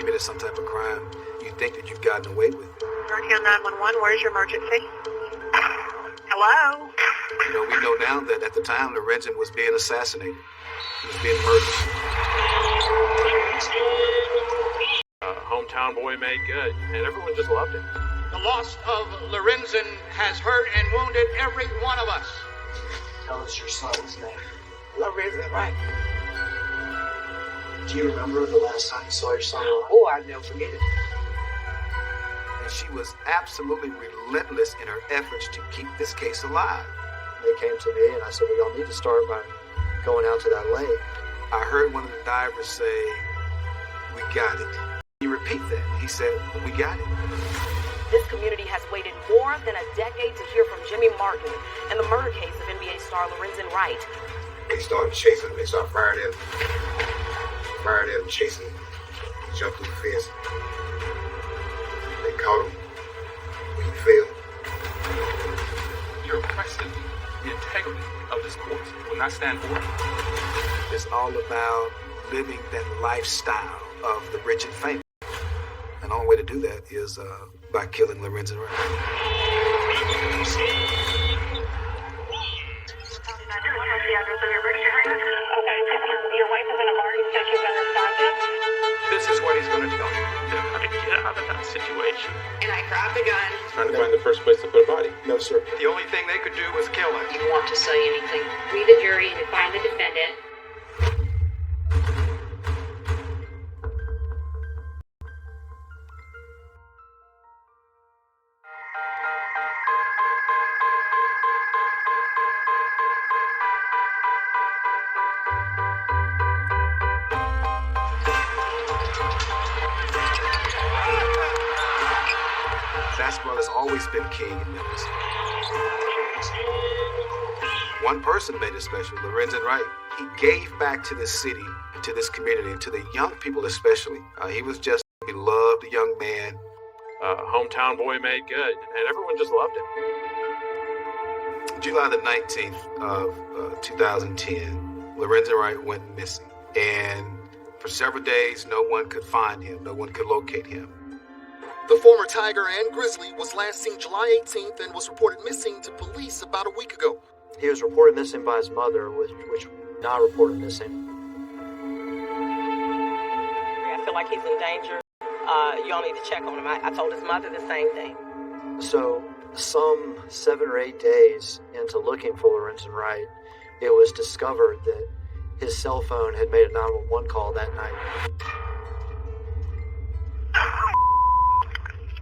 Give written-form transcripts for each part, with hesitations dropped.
committed some type of crime, you think that you've gotten away with it. Northtown 911, where's your emergency? Hello? You know, we know now that at the time Lorenzen was being assassinated. He was being murdered. Hometown boy made good, and everyone just loved him. The loss of Lorenzen has hurt and wounded every one of us. Tell us your son's name. Lorenzen, right? Do you remember the last time you saw your son alive? Oh, I'll never forget it. And she was absolutely relentless in her efforts to keep this case alive. They came to me and I said, well, y'all need to start by going out to that lake. I heard one of the divers say, "We got it." He repeat that. He said, "We got it." This community has waited more than a decade to hear from Jimmy Martin and the murder case of NBA star Lorenzen Wright. They started chasing him. They started firing at him. Chasing him. He jumped through the fence. They caught him. He fell. You're questioning the integrity of this court. Will not stand for it. It's all about living that lifestyle of the rich and famous. And the only way to do that is by killing Lorenzen Wright. Your wife is in a bar. You said she was under Santa. This is what he's going to tell you. You know how to get out of that situation. And I grabbed the gun. Trying to find the first place to put a body. No, sir. The only thing they could do was kill him. You want to say anything? We, the jury, and find the defendant. Basketball has always been king in Memphis. One person made it special, Lorenzen Wright. He gave back to the city, to this community, to the young people especially. He was just a beloved young man. Hometown boy made good, and everyone just loved him. July the 19th of 2010, Lorenzen Wright went missing. And for several days, no one could find him. No one could locate him. The former Tiger and Grizzly was last seen July 18th and was reported missing to police about a week ago. He was reported missing by his mother, which not reported missing. I feel like he's in danger. You all need to check on him. I told his mother the same thing. So, some 7 or 8 days into looking for Lorenzen Wright, it was discovered that his cell phone had made a 911 call that night.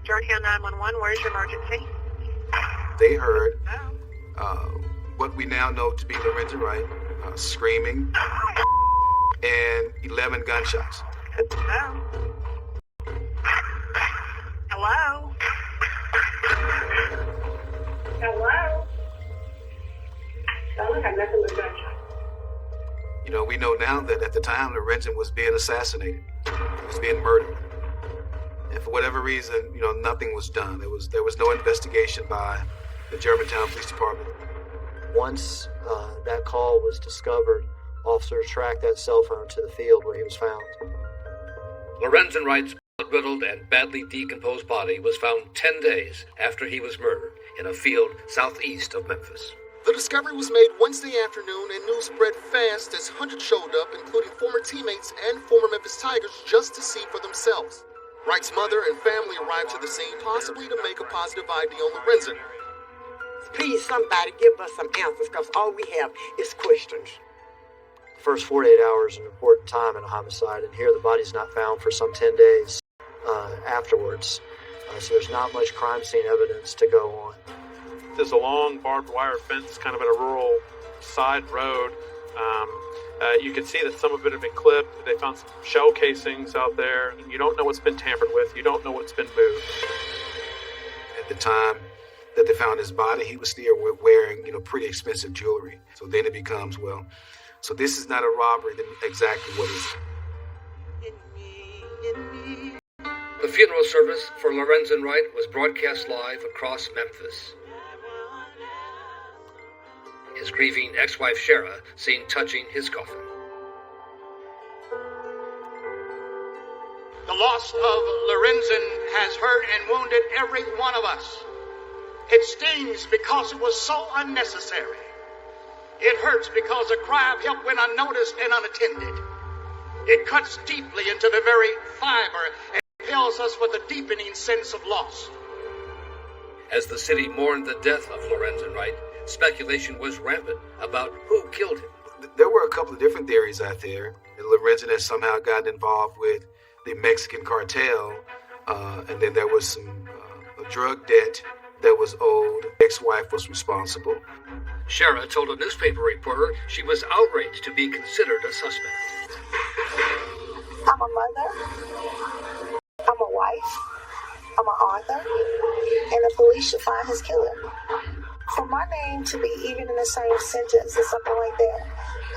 Georgetown 911, where's your emergency? They heard what we now know to be Lorenzen Wright screaming and 11 gunshots. Hello? Hello? Hello? Don't look, I'm nothing but gunshot. You know, we know now that at the time Lorenzen was being assassinated. He was being murdered. And for whatever reason, you know, nothing was done. There was no investigation by the Germantown Police Department. Once that call was discovered, officers tracked that cell phone to the field where he was found. Lorenzen Wright's blood-riddled and badly decomposed body was found 10 days after he was murdered in a field southeast of Memphis. The discovery was made Wednesday afternoon and news spread fast as hundreds showed up, including former teammates and former Memphis Tigers, just to see for themselves. Wright's mother and family arrived to the scene, possibly to make a positive ID on Lorenzen. Please, somebody give us some answers, because all we have is questions. The first 48 hours an important time in a homicide, and here the body's not found for some 10 days afterwards. So there's not much crime scene evidence to go on. There's a long barbed wire fence kind of in a rural side road. You can see that some of it had been clipped. They found some shell casings out there. You don't know what's been tampered with. You don't know what's been moved. At the time that they found his body, he was still wearing, you know, pretty expensive jewelry. So then it becomes, well, so this is not a robbery, then exactly what is it? The funeral service for Lorenzen Wright was broadcast live across Memphis. His grieving ex-wife Shara seen touching his coffin. The loss of Lorenzen has hurt and wounded every one of us. It stings because it was so unnecessary. It hurts because the cry of help went unnoticed and unattended. It cuts deeply into the very fiber and fills us with a deepening sense of loss. As the city mourned the death of Lorenzen Wright, speculation was rampant about who killed him. There were a couple of different theories out there. Lorenzen had somehow gotten involved with the Mexican cartel, and then there was some drug debt that was owed. Ex-wife was responsible. Shara told a newspaper reporter she was outraged to be considered a suspect. I'm a mother, I'm a wife, I'm an author, and the police should find his killer. For my name to be even in the same sentence or something like that,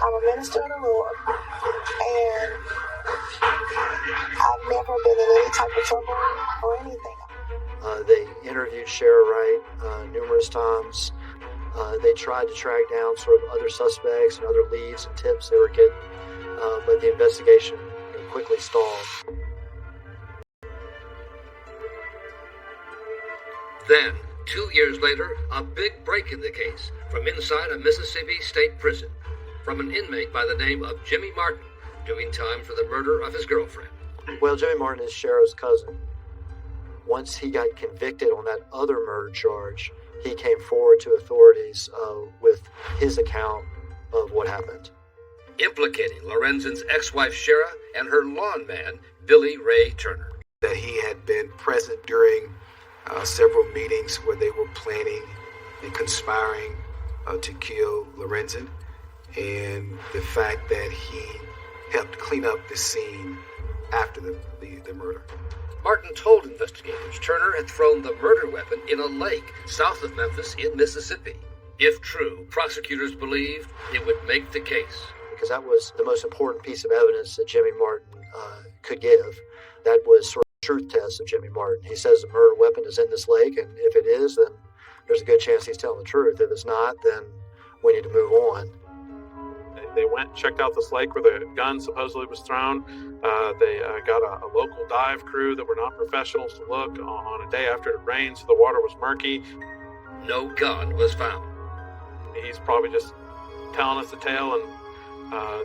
I'm a minister of the Lord, and I've never been in any type of trouble or anything. They interviewed Shara Wright numerous times. They tried to track down sort of other suspects and other leads and tips they were getting, but the investigation quickly stalled. Then, 2 years later, a big break in the case from inside a Mississippi state prison, from an inmate by the name of Jimmy Martin, doing time for the murder of his girlfriend. Well, Jimmy Martin is Shara's cousin. Once he got convicted on that other murder charge, he came forward to authorities with his account of what happened, implicating Lorenzen's ex-wife Shara and her lawn man, Billy Ray Turner. That he had been present during several meetings where they were planning and conspiring to kill Lorenzen, and the fact that he helped clean up the scene after the murder. Martin told investigators Turner had thrown the murder weapon in a lake south of Memphis in Mississippi. If true, prosecutors believed it would make the case. Because that was the most important piece of evidence that Jimmy Martin could give. That was sort of the truth test of Jimmy Martin. He says the murder weapon is in this lake, and if it is, then there's a good chance he's telling the truth. If it's not, then we need to move on. They went and checked out this lake where the gun supposedly was thrown. They got a local dive crew that were not professionals to look on a day after it rained, so the water was murky. No gun was found. He's probably just telling us the tale, and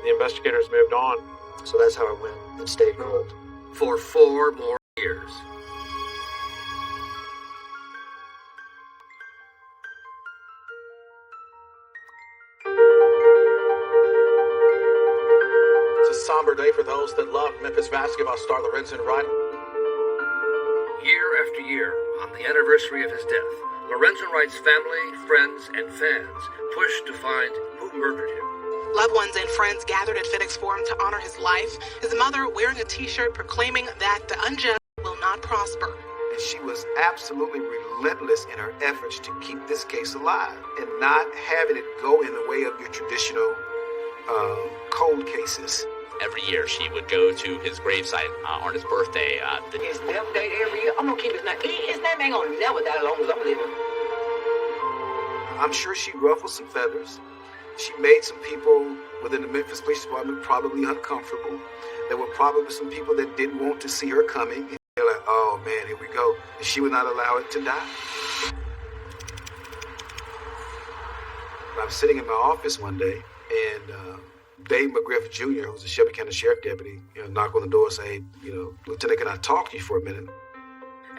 the investigators moved on. So that's how it went. It stayed cold. For 4 more years. It's a somber day for those that love Memphis basketball star Lorenzen Wright. Year after year, on the anniversary of his death, Lorenzen Wright's family, friends, and fans pushed to find who murdered him. Loved ones and friends gathered at FedEx Forum to honor his life, his mother wearing a t-shirt proclaiming that the unjust will not prosper. And she was absolutely relentless in her efforts to keep this case alive and not having it go in the way of your traditional cold cases. Every year she would go to his gravesite on his birthday. His death date every year, I'm going to keep his name. His name ain't going to never die as long as I'm living. I'm sure she ruffled some feathers. She made some people within the Memphis Police Department probably uncomfortable. There were probably some people that didn't want to see her coming. And they're like, oh man, here we go. And she would not allow it to die. I was sitting in my office one day, and Dave McGriff Jr., who's a Shelby County Sheriff deputy, knocked on the door and say, Lieutenant, can I talk to you for a minute?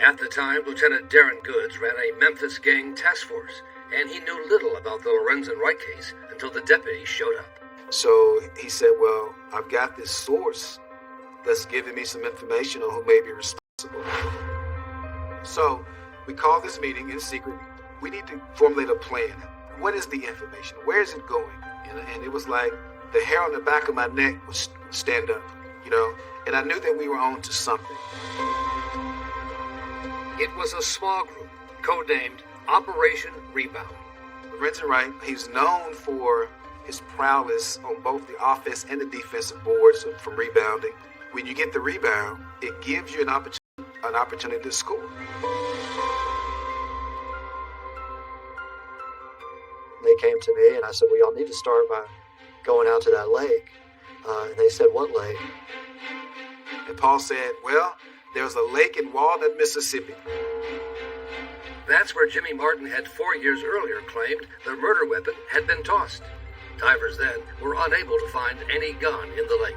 At the time, Lieutenant Darren Goods ran a Memphis gang task force, and he knew little about the Lorenzen Wright case until the deputy showed up. So he said, well, I've got this source that's giving me some information on who may be responsible. So we called this meeting in secret. We need to formulate a plan. What is the information? Where is it going? And it was like the hair on the back of my neck would stand up, and I knew that we were on to something. It was a small group, codenamed Operation Rebound. Lorenzen Wright, he's known for his prowess on both the offense and the defensive boards from rebounding. When you get the rebound, it gives you an opportunity to score. They came to me and I said, well, y'all need to start by going out to that lake. And they said, what lake? And Paul said, well, there's a lake in Walnut, Mississippi. That's where Jimmy Martin had 4 years earlier claimed the murder weapon had been tossed. Divers then were unable to find any gun in the lake.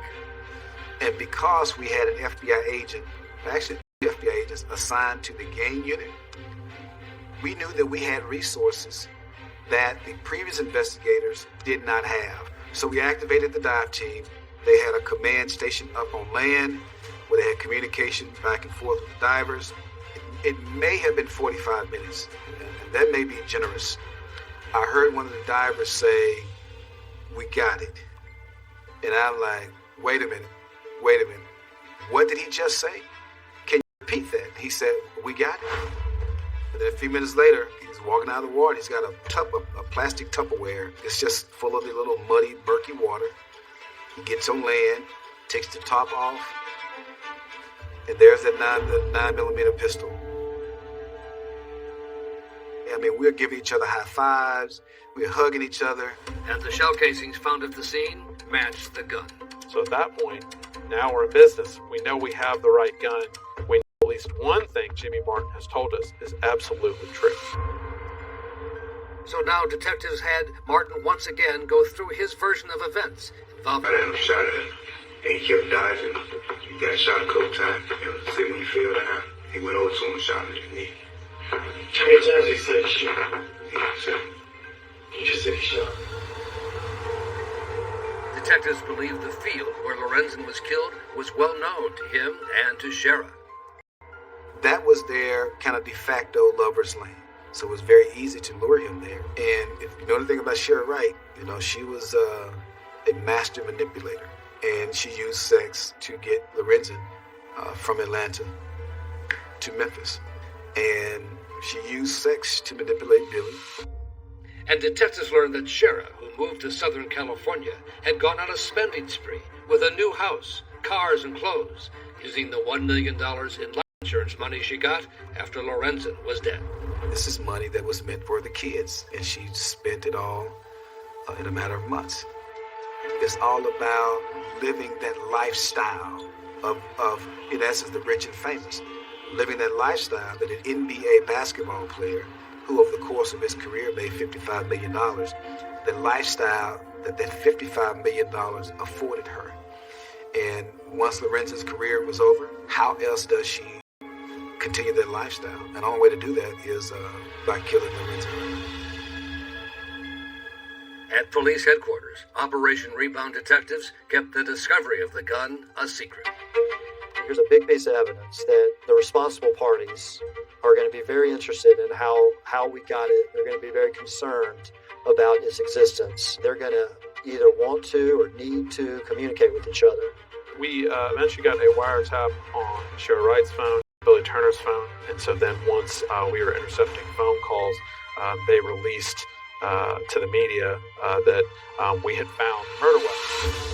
And because we had an FBI agent, actually 2 FBI agents assigned to the gang unit, we knew that we had resources that the previous investigators did not have. So we activated the dive team. They had a command station up on land where they had communication back and forth with the divers. It may have been 45 minutes, and that may be generous. I heard one of the divers say, "We got it." And I'm like, wait a minute. What did he just say? Can you repeat that? He said, "We got it." And then a few minutes later, he's walking out of the water. He's got a plastic Tupperware. It's just full of the little muddy, murky water. He gets on land, takes the top off, and there's that 9mm pistol. I mean, we're giving each other high fives. We're hugging each other. And the shell casings found at the scene matched the gun. So at that point, now we're in business. We know we have the right gun. We know at least one thing Jimmy Martin has told us is absolutely true. So now detectives had Martin once again go through his version of events involving... I had him shot at him, and he kept diving. He got shot a couple times. See when he fell down, he went over to him and shot him in the knee. How many times he said he shot? Yeah, so He just said he shot. Detectives believe the field where Lorenzen was killed was well known to him and to Shara. That was their kind of de facto lover's lane. So it was very easy to lure him there. And if you know anything about Shara Wright, you know, she was a master manipulator. And she used sex to get Lorenzen from Atlanta to Memphis. And she used sex to manipulate Billy. And detectives learned that Shara, who moved to Southern California, had gone on a spending spree with a new house, cars, and clothes, using the $1 million in life insurance money she got after Lorenzen was dead. This is money that was meant for the kids, and she spent it all in a matter of months. It's all about living that lifestyle of, in essence, the rich and famous. Living that lifestyle that an NBA basketball player, who over the course of his career made $55 million, the lifestyle that $55 million afforded her. And once Lorenzen's career was over, how else does she continue that lifestyle? And the only way to do that is by killing Lorenzen. At police headquarters, Operation Rebound detectives kept the discovery of the gun a secret. Here's a big piece of evidence that the responsible parties are going to be very interested in how we got it. They're going to be very concerned about its existence. They're going to either want to or need to communicate with each other. We eventually got a wiretap on Shara Wright's phone, Billy Turner's phone, and so then once we were intercepting phone calls, they released to the media that we had found murder weapons.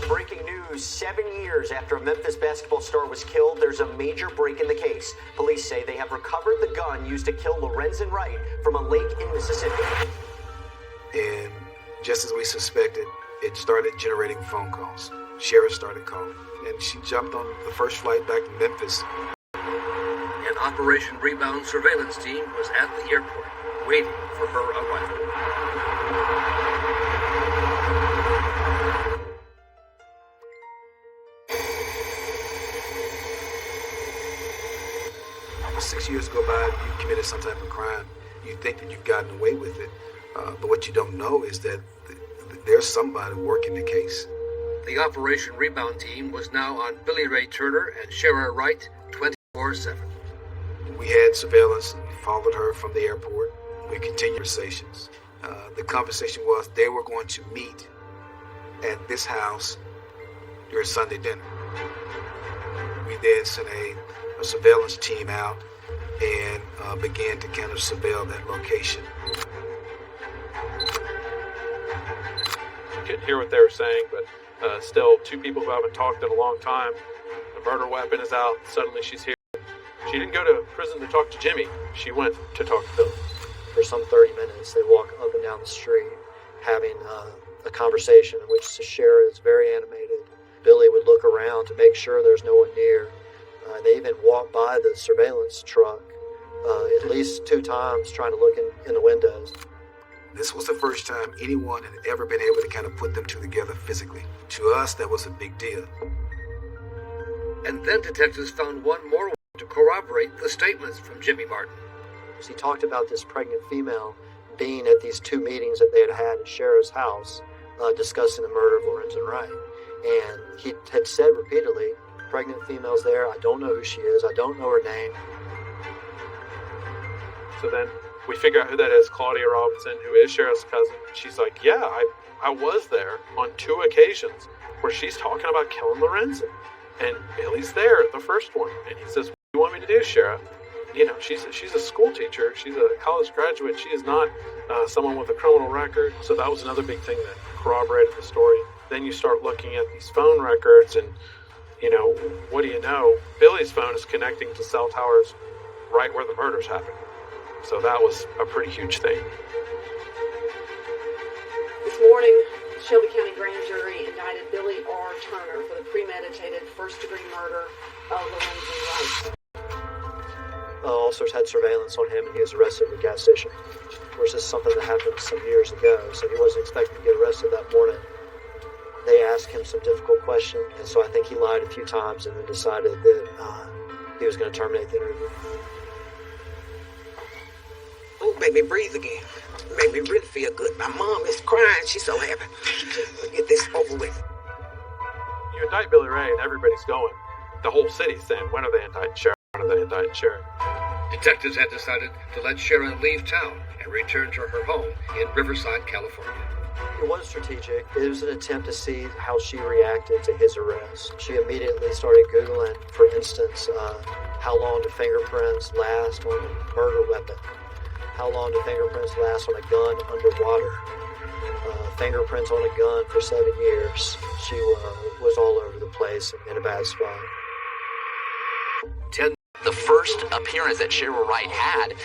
Breaking news, 7 years after a Memphis basketball star was killed, there's a major break in the case. Police say they have recovered the gun used to kill Lorenzen Wright from a lake in Mississippi. And just as we suspected, it started generating phone calls. Shara started calling, and she jumped on the first flight back to Memphis. An Operation Rebound surveillance team was at the airport, waiting for her arrival. 6 years go by, you committed some type of crime. You think that you've gotten away with it, but what you don't know is that there's somebody working the case. The Operation Rebound team was now on Billy Ray Turner and Shara Wright 24/7. We had surveillance and followed her from the airport. We continued conversations. The conversation was they were going to meet at this house during Sunday dinner. We then sent a surveillance team out and began to kind of surveil that location. Couldn't hear what they were saying, but still, two people who haven't talked in a long time. The murder weapon is out. Suddenly she's here. She didn't go to prison to talk to Jimmy. She went to talk to Billy. For some 30 minutes, they walk up and down the street having a conversation in which Shara is very animated. Billy would look around to make sure there's no one near. They even walked by the surveillance truck at least 2 times trying to look in the windows. This was the first time anyone had ever been able to kind of put them two together physically. To us, that was a big deal. And then detectives found one more way to corroborate the statements from Jimmy Martin. He talked about this pregnant female being at these 2 meetings that they had had at Shara's house discussing the murder of Lorenzen Wright. And he had said repeatedly, pregnant female's there, I don't know who she is, I don't know her name. So then we figure out who that is, Claudia Robinson, who is Shara's cousin. She's like, yeah, I was there on 2 occasions where she's talking about killing Lorenzen. And Billy's there at the first one. And he says, what do you want me to do, Shara? You know, she's a school teacher. She's a college graduate. She is not someone with a criminal record. So that was another big thing that corroborated the story. Then you start looking at these phone records and, you know, what do you know? Billy's phone is connecting to cell towers right where the murders happened. So that was a pretty huge thing. This morning, Shelby County Grand Jury indicted Billy R. Turner for the premeditated first-degree murder of Lorenzen Wright. Officers had surveillance on him and he was arrested at the gas station. Of course, this is something that happened some years ago, so he wasn't expecting to get arrested that morning. They asked him some difficult questions, and so I think he lied a few times and then decided that he was going to terminate the interview. Oh, baby, breathe again. Made me really feel good. My mom is crying. She's so happy. We'll get this over with. You indict Billy Ray and everybody's going. The whole city's saying, when are they indicting Shara? When are they indicting Shara? Detectives had decided to let Sharon leave town and return to her home in Riverside, California. It was strategic. It was an attempt to see how she reacted to his arrest. She immediately started Googling, for instance, how long do fingerprints last on a murder weapon? How long do fingerprints last on a gun underwater? Fingerprints on a gun for 7 years. She was all over the place in a bad spot. The first appearance that Shara Wright had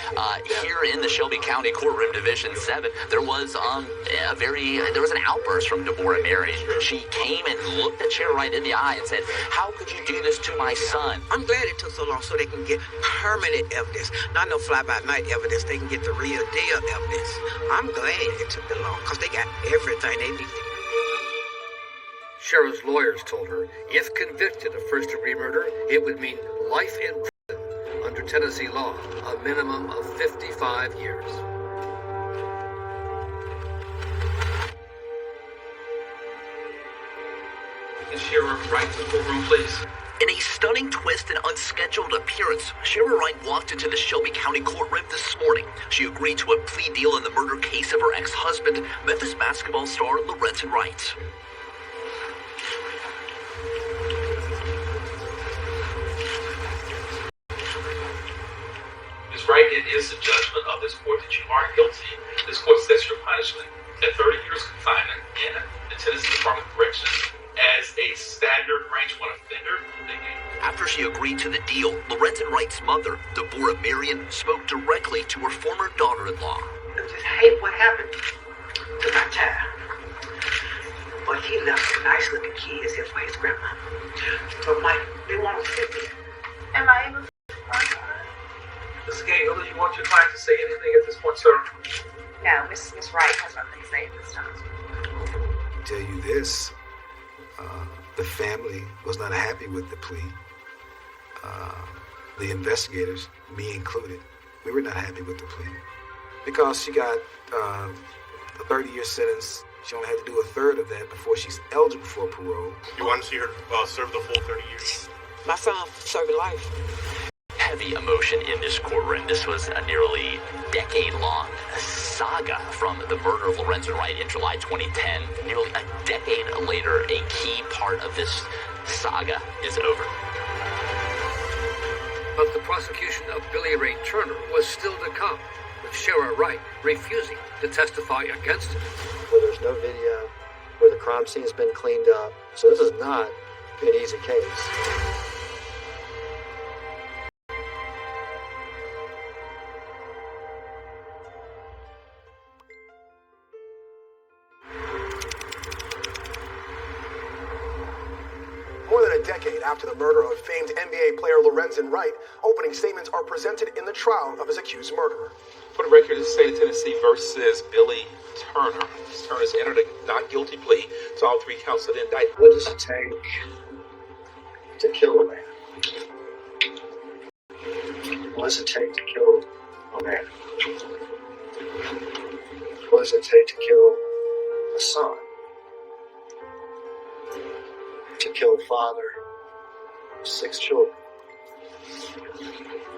here in the Shelby County Courtroom Division 7, there was an outburst from Deborah Mary. She came and looked at Shara Wright in the eye and said, "How could you do this to my son?" I'm glad it took so long so they can get permanent evidence, not no fly-by-night evidence. They can get the real deal evidence. I'm glad it took that long because they got everything they needed. Shara's lawyers told her if convicted of first-degree murder, it would mean life in prison. Under Tennessee law, a minimum of 55 years. Is Shara Wright to the courtroom, please? In a stunning twist and unscheduled appearance, Shara Wright walked into the Shelby County courtroom this morning. She agreed to a plea deal in the murder case of her ex-husband, Memphis basketball star Lorenzen Wright. Right, it is the judgment of this court that you are guilty. This court sets your punishment at 30 years confinement in the Tennessee Department of Corrections as a standard range 1 offender. After she agreed to the deal, Lorenzen Wright's mother, Deborah Marion, spoke directly to her former daughter-in-law. I just hate what happened to my child. But he left some nice-looking kids here for his grandma. So, Mike, they want to sit me. Am I able to? Mrs. Gaynor, do you want your client to say anything at this point, sir? No, Miss Wright has nothing to say at this time. I'll tell you this, the family was not happy with the plea. The investigators, me included, we were not happy with the plea. Because she got a 30-year sentence, she only had to do a third of that before she's eligible for parole. You want to see her serve the full 30 years? My son served life. Heavy emotion in this courtroom. This was a nearly decade-long saga from the murder of Lorenzen Wright in July 2010. Nearly a decade later, a key part of this saga is over. But the prosecution of Billy Ray Turner was still to come, with Shara Wright refusing to testify against him. Where there's no video, where the crime scene has been cleaned up. So this is not an easy case. decade after the murder of famed NBA player Lorenzen Wright, opening statements are presented in the trial of his accused murderer. For the record, the state of Tennessee versus Billy Turner. Turner's entered a not guilty plea to all 3 counts of the indictment. What does it take to kill a man? What does it take to kill a man? What does it take to kill a son? To kill a father of 6 children?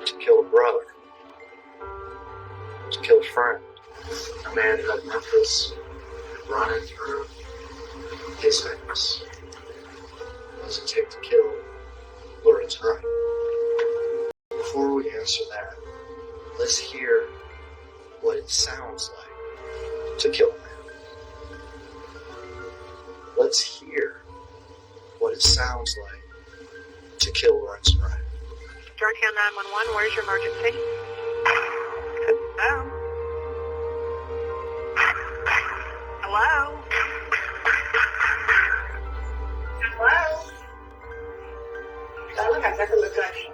To kill a brother? To kill a friend? A man who had Memphis running through his veins. What does it take to kill Lorenzen Wright? Before we answer that, let's hear what it sounds like to kill a man. Let's hear what it sounds like to kill Lorenzen Wright. Georgetown 911, where's your emergency? Hello? Hello? Hello? That look like that's a location.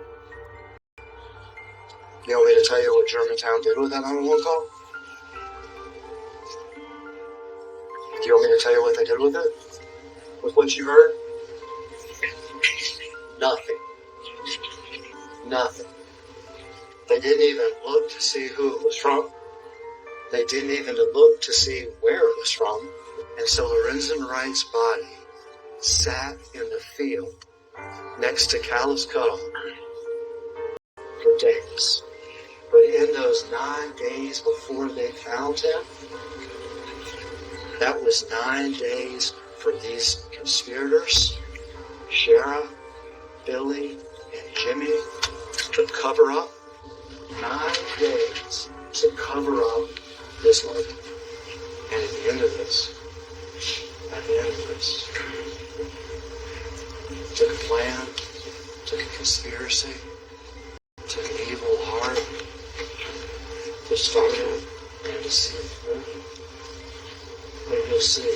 You want me to tell you what Germantown did with that 911 call? Do you want me to tell you what they did with it? With what you heard? Nothing. Nothing. They didn't even look to see who it was from. They didn't even look to see where it was from. And so Lorenzen Wright's body sat in the field next to Callous Cutoff for days. But in those 9 days before they found him, that was 9 days for these conspirators, Shara, Billy, and Jimmy, to cover up. 9 days to cover up this murder. And at the end of this, took a plan, took a conspiracy, took an evil heart to start it and to see it through. And you'll see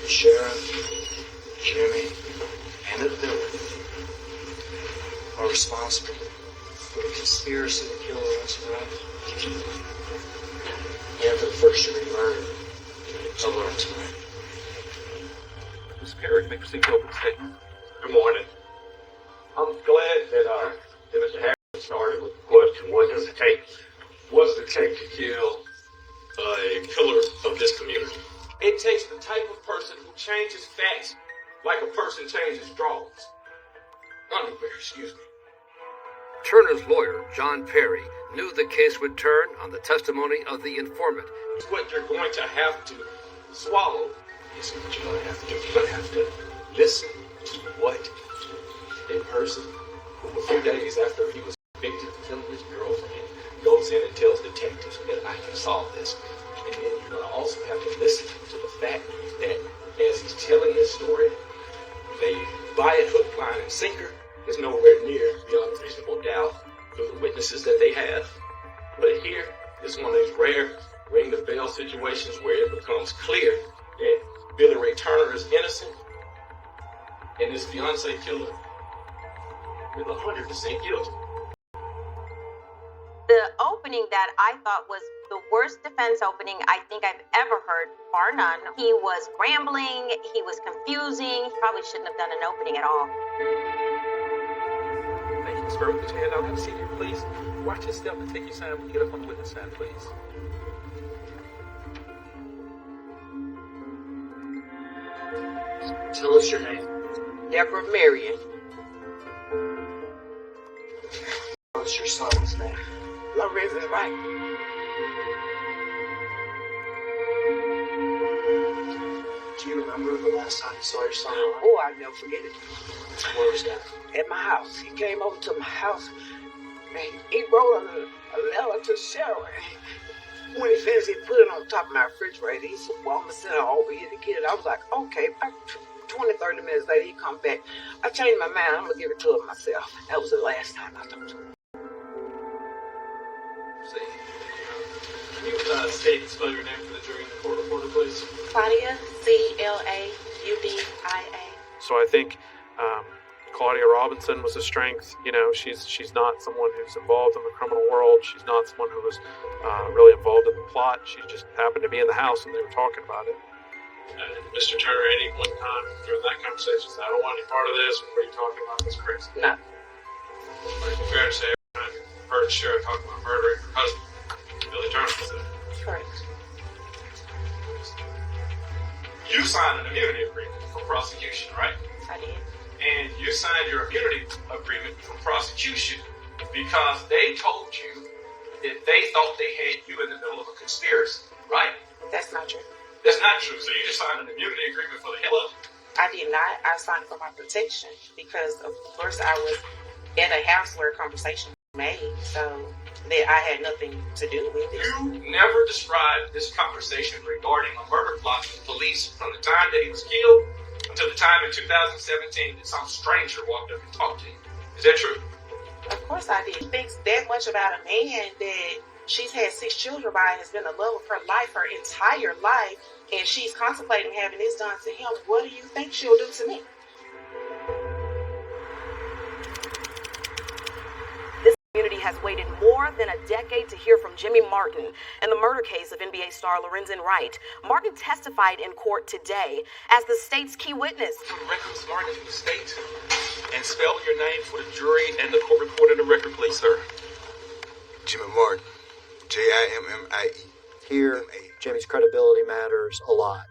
the sheriff, Jimmy, and the Billy are responsible for the conspiracy to kill Lorenzen Wright and for the first-degree murder of Lorenzen Wright. Mr. Perry, you may proceed to open statement. Good morning. I'm glad that Mr. Harrison started with the question, what does it take? What does it take to kill a pillar of this community? It takes the type of person who changes facts like a person changes drawings. Underwear, excuse me. Turner's lawyer, John Perry, knew the case would turn on the testimony of the informant. It's what you're going to have to swallow. This is what you're going to have to do. You're going to have to listen to what a person who a few days after he was convicted of killing his girlfriend goes in and tells detectives that I can solve this. And then you're going to also have to listen to the fact that as he's telling his story, they buy it hook, line, and sinker. Is nowhere near beyond reasonable doubt through the witnesses that they have. But here is one of these rare ring the bell situations where it becomes clear that Billy Ray Turner is innocent and his fiancee killer is 100% guilty. The opening that I thought was the worst defense opening I think I've ever heard, bar none. He was rambling, he was confusing, he probably shouldn't have done an opening at all. Thank you, Ms. Burke. Put your hand out. Have a seat here, please. Watch your step and take your sign when you get up on the witness stand, please. Tell us your name. Deborah Marion. What's your son's name? Lorenzen Wright. Do you remember the last time you saw your son alive? Oh, I'll never forget it. Where was that? At my house. He came over to my house and he wrote a letter to Cheryl. When he finished, he put it on top of my refrigerator. He said, well, I'm going to send it over here to get it. I was like, okay. About 20, 30 minutes later, he come back. I changed my mind. I'm going to give it to him myself. That was the last time I talked to him. See. Can you state and spell your name for the jury and the court reporter, please? Claudia, Claudia. So I think Claudia Robinson was a strength. You know, she's not someone who's involved in the criminal world. She's not someone who was really involved in the plot. She just happened to be in the house and they were talking about it. Mr. Turner, at any one time during that conversation, said, I don't want any part of this. What are you talking about? This crazy. No. It's fair to say, every time you heard Sheriff talk about murdering her husband, Billy Turner said, Correct. You signed an immunity agreement for prosecution, right? I did. And you signed your immunity agreement for prosecution because they told you that they thought they had you in the middle of a conspiracy, right? That's not true. That's not true. So you just signed an immunity agreement for the hell of it. I did not. I signed for my protection because, of course, I was at a house where a conversation was made, so that I had nothing to do with it. You never described this conversation regarding a murder plot to the police from the time that he was killed until the time in 2017 that some stranger walked up and talked to you. Is that true? Of course I did. She thinks that much about a man that she's had 6 children by and has been the love of her life, her entire life, and she's contemplating having this done to him. What do you think she'll do to me? This community has waited more than a decade to hear from Jimmy Martin in the murder case of NBA star Lorenzen Wright. Martin testified in court today as the state's key witness. For the record, Ms. Martin, if you state and spell your name for the jury and the court reporter in the record, please, sir. Jimmy Martin. Jimmie. Here, Jimmy's credibility matters a lot.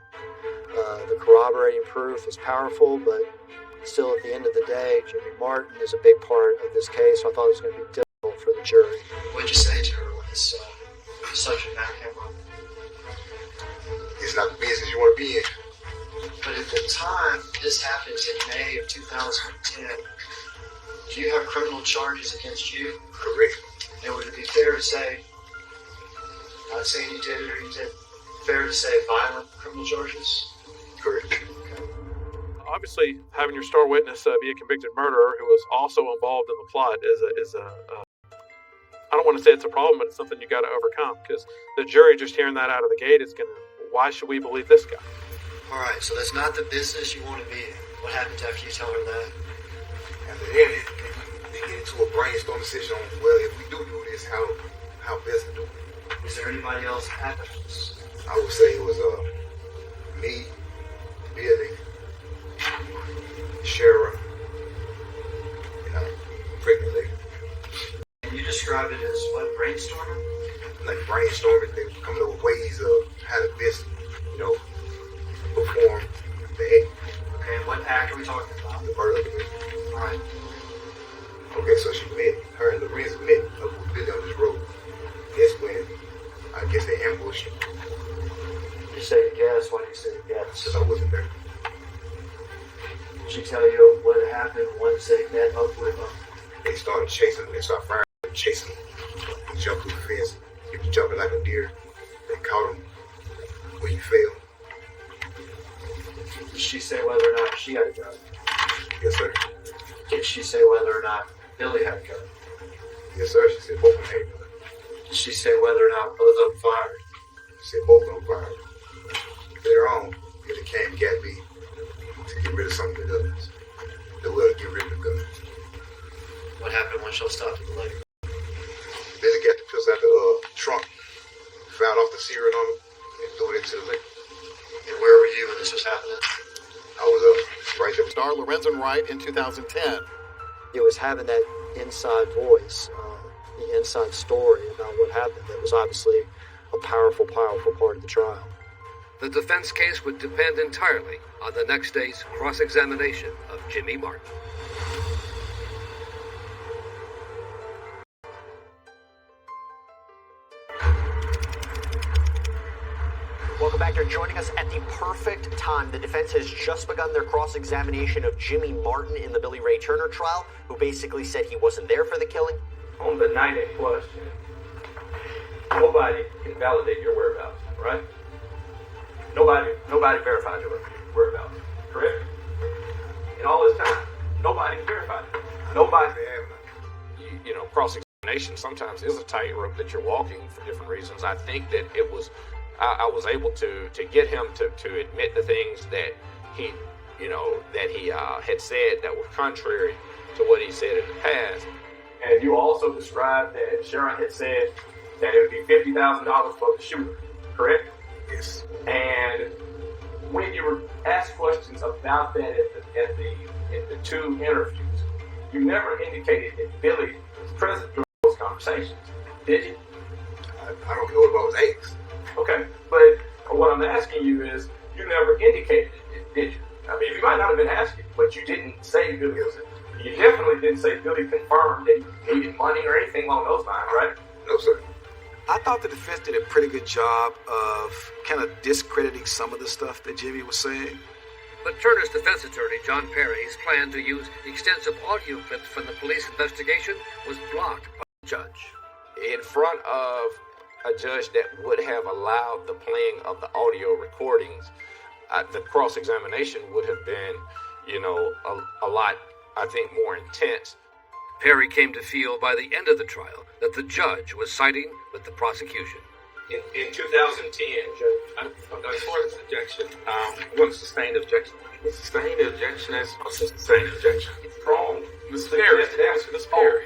The corroborating proof is powerful, but still at the end of the day, Jimmy Martin is a big part of this case, so I thought it was going to be difficult for the jury. What did you say to her when this subject matter came up? It's not the business you want to be in. But at the time, this happened in May of 2010. Do you have criminal charges against you? Correct. And would it be fair to say, not saying you did it or you did, fair to say violent criminal charges? Correct. Obviously, having your star witness be a convicted murderer who was also involved in the plot is a I don't want to say it's a problem, but it's something you got to overcome, because the jury just hearing that out of the gate is going to, why should we believe this guy? All right, so that's not the business you want to be in. What happens after you tell her that? After that, they get into a brainstorming session on, well, if we do this, how best to do it. Is there anybody else at the house? I would say it was me, Billy, Shara, and a pregnant lady. And you described it as what, brainstorming? Like brainstorming, they were coming up with ways of how to best, perform the act. Okay, and what act are we talking about? The murder of the man. All right. Okay, so her and Lorenzen met up with Billy on this road. That's when I guess they ambushed him. You say you guess. Why do you say you guess? Because I wasn't there. Did she tell you what happened once they met up with him? They started chasing him. They started firing, chasing him. He jumped through the fence. He was jumping like a deer. They caught him when he fell. Did she say whether or not she had a gun? Yes, sir. Did she say whether or not Billy had a gun? Yes, sir. She said both of them had a gun. Did she say whether or not both of them fired? She said both of them fired. Later on, Billy came and got me to get rid of some of the guns. They will get rid of the guns. What happened when she stopped at the lake? Billy got the pistols out the trunk, found off the Syrian on him, and threw it into the lake. And where were you when this was happening? I was right there. Star Lorenzen Wright in 2010. It was having that inside voice, the inside story about what happened that was obviously a powerful part of the trial. The defense case would depend entirely on the next day's cross-examination of Jimmy Martin. Welcome back. You're joining us at the perfect time. The defense has just begun their cross-examination of Jimmy Martin in the Billy Ray Turner trial, who basically said he wasn't there for the killing. On the night in question, nobody can validate your whereabouts, right? Nobody verified your whereabouts, correct? In all this time, nobody verified it. Nobody. Cross-examination sometimes is a tightrope that you're walking for different reasons. I think that it was, I was able to get him to admit the things that he that he had said that were contrary to what he said in the past. And you also described that Sharon had said that it would be $50,000 for the shooter, correct? Yes. And when you were asked questions about that at the two interviews, you never indicated that Billy was present during those conversations, did you? I don't know what I was asked. Okay, but what I'm asking you is, you never indicated it, did you? I mean, you might not have been asking, but you didn't say Billy was it. You definitely didn't say Billy confirmed that he needed money or anything along those lines, right? No, sir. I thought the defense did a pretty good job of kind of discrediting some of the stuff that Jimmy was saying. But Turner's defense attorney, John Perry's plan to use extensive audio clips from the police investigation was blocked by the judge. In front of a judge that would have allowed the playing of the audio recordings, the cross-examination would have been, a lot, I think, more intense. Perry came to feel by the end of the trial that the judge was siding with the prosecution. In 2010, as far as this objection, you want to sustain the objection? Sustain the objection as sustain the objection. It's wrong. Mr. Perry, Mr. Perry,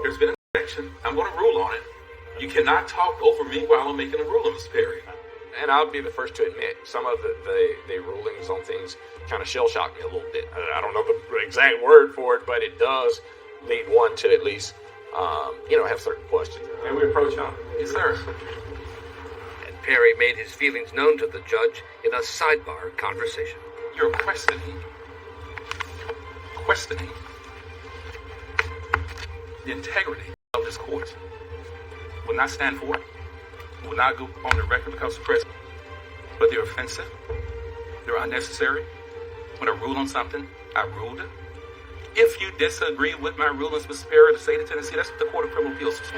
there's been an objection. I'm going to rule on it. You cannot talk over me while I'm making a ruling, Mr. Perry. And I'll be the first to admit, some of the rulings on things kind of shell-shocked me a little bit. I don't know the exact word for it, but it does lead one to at least, have certain questions. And we approach him. Yes, sir. And Perry made his feelings known to the judge in a sidebar conversation. You're questioning the integrity of this court. Will not stand for it. Will not go on the record because of press. But they're offensive. They're unnecessary. When I rule on something, I ruled it. If you disagree with my rulings, Mr. Perry, the state of Tennessee, that's what the Court of Criminal Appeals is for.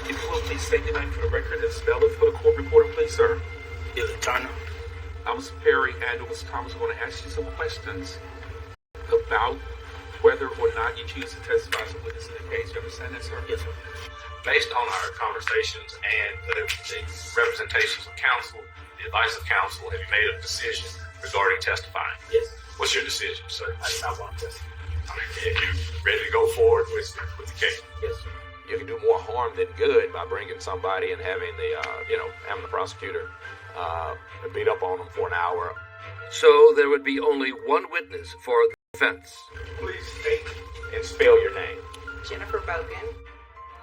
If you will please state your name for the record and spell it for the court reporter, please, sir. Billy Turner. Mr. Perry and Mr. Thomas are going to ask you some questions about whether or not you choose to testify as a witness in the case. You understand that, sir? Yes, sir. Based on our conversations and the representations of counsel, the advice of counsel, have you made a decision regarding testifying? Yes. What's your decision, sir? I do not want to testify. If you're ready to go forward with the case? Yes, sir. You can do more harm than good by bringing somebody and having having the prosecutor beat up on them for an hour. So there would be only one witness for the defense. Please state and spell your name. Jennifer Bogan.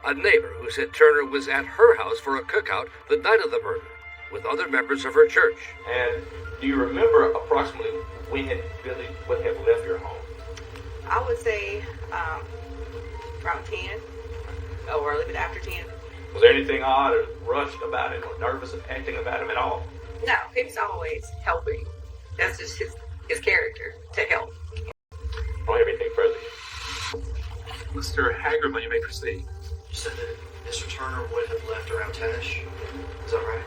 A neighbor who said Turner was at her house for a cookout the night of the murder with other members of her church. And do you remember approximately when Billy would have left your home? I would say around 10, or a little bit after 10. Was there anything odd or rushed about him or nervous of acting about him at all? No, he was always helping. That's just his character, to help. I don't have anything further. Mr. Hagerman, you may proceed. You said that Mr. Turner would have left around 10ish. Is that right?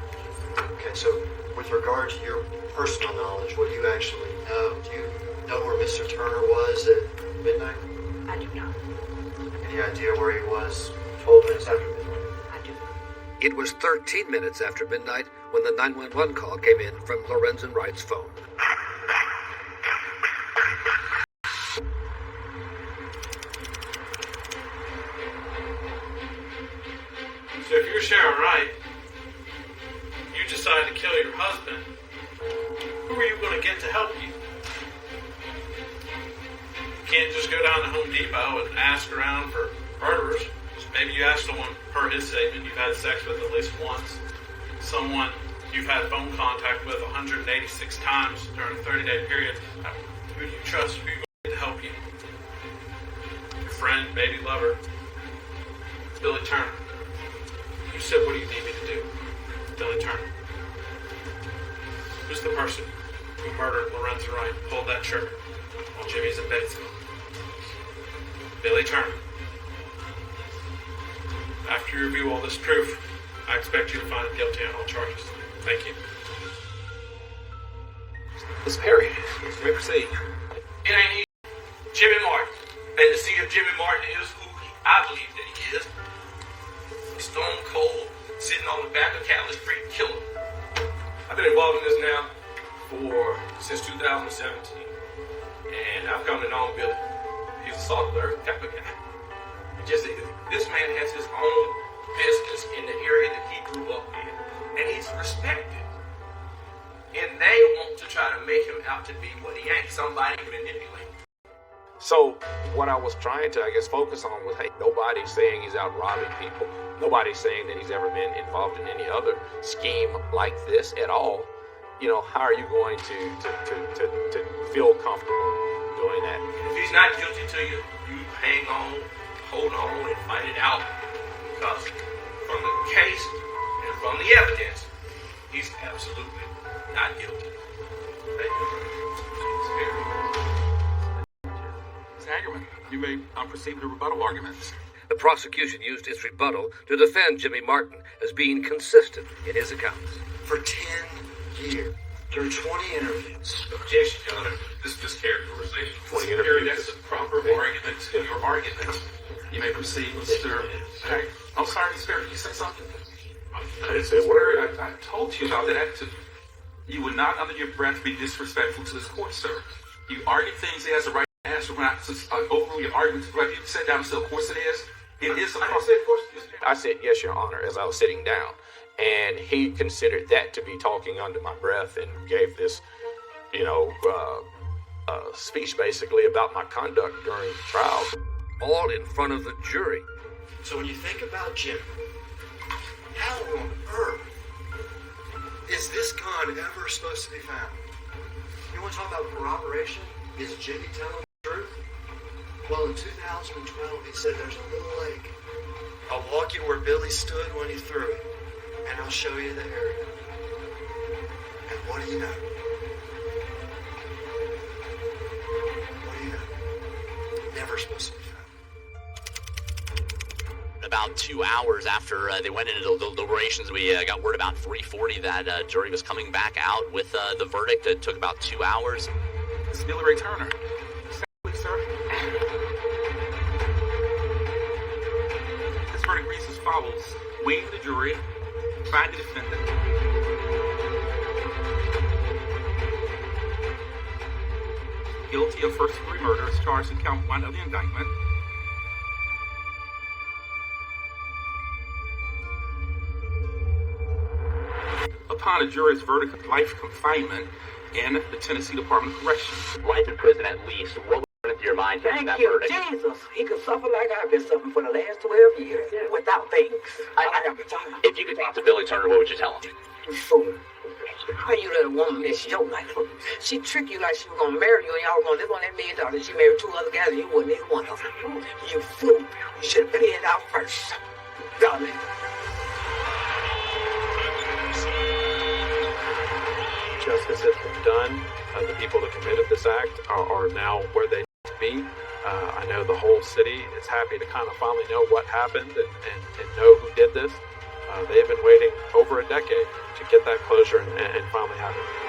Okay, so with regard to your personal knowledge, what do you actually know? Do you know where Mr. Turner was at midnight? I do not. Any idea where he was 12 minutes after midnight? I do not. It was 13 minutes after midnight when the 911 call came in from Lorenzen Wright's phone. So if you're Sharon Wright, you decide to kill your husband, who are you going to get to help you? You can't just go down to Home Depot and ask around for murderers. Maybe you ask someone, per his statement, you've had sex with at least once. Someone you've had phone contact with 186 times during a 30-day period. Who do you trust? Who are you going to get to help you? Your friend, maybe lover. Billy Turner. You said, what do you need me to do? Billy Turner. Who's the person who murdered Lorenzen Wright, pulled that trigger while Jimmy's in Batesville? Billy Turner. After you review all this proof, I expect you to find him guilty on all charges. Thank you. Ms. Perry, you may proceed. It ain't easy. Jimmy Martin. And to see if Jimmy Martin is who I believe that he is. Stone cold, sitting on the back of Catlett Street and kill him. I've been involved in this now since 2017. And I've come to know Billy. He's a salt of the earth type of guy. Just this man has his own business in the area that he grew up in. And he's respected. And they want to try to make him out to be what he ain't, somebody to manipulate. So what I was trying to, I guess, focus on was, hey, nobody's saying he's out robbing people. Nobody's saying that he's ever been involved in any other scheme like this at all. You know, how are you going to feel comfortable doing that? If he's not guilty to you, you hang on, hold on, and fight it out. Because from the case and from the evidence, he's absolutely not guilty. Thank you. Mr. Hagerman, you may proceed with the rebuttal arguments. The prosecution used its rebuttal to defend Jimmy Martin as being consistent in his accounts. For 10 years, through 20 interviews. Objection, Your Honor. This characterization. 20 interviews. That's the proper argument to your argument. You may proceed, Mr. Hagerman. I'm sorry, Mr. Perry, you said something? I didn't say a word. I told you about that. You would not, under your breath, be disrespectful to this court, sir. You argue things he has a right to ask, overrule your arguments. Right? You sat down and said, of course it is. It is a course. I said, yes, Your Honor, as I was sitting down. And he considered that to be talking under my breath and gave this, speech basically about my conduct during the trial. All in front of the jury. So when you think about Jim, how on earth is this gun ever supposed to be found? You want to talk about corroboration? Is Jimmy telling the truth? Well, in 2012, he said there's a little lake. I'll walk you where Billy stood when he threw it, and I'll show you the area. And what do you know? What do you know? Never supposed to be found. About 2 hours after they went into the deliberations, we got word about 3:40 that jury was coming back out with the verdict. It took about 2 hours. This is Billy Ray Turner. Please, sir. This verdict reads as follows. Weighing the jury, find the defendant. Guilty of first-degree murder as charged in count 1 of the indictment. Upon a jury's verdict of life confinement in the Tennessee Department of Corrections. Life in prison at least. What was running through your mind taking that verdict? Jesus. He could suffer like I've been suffering for the last 12 years without things. I got retired. If you could talk to Billy Turner, what would you tell him? You fool. How you let a woman miss your life? She tricked you like she was gonna marry you and y'all were gonna live on that $1 million. She married 2 other guys and you wasn't either one of them. You fool. You should have paid it out first. Darling. Justice has been done. The people that committed this act are now where they need to be. I know the whole city is happy to kind of finally know what happened and know who did this. They've been waiting over a decade to get that closure and finally have it.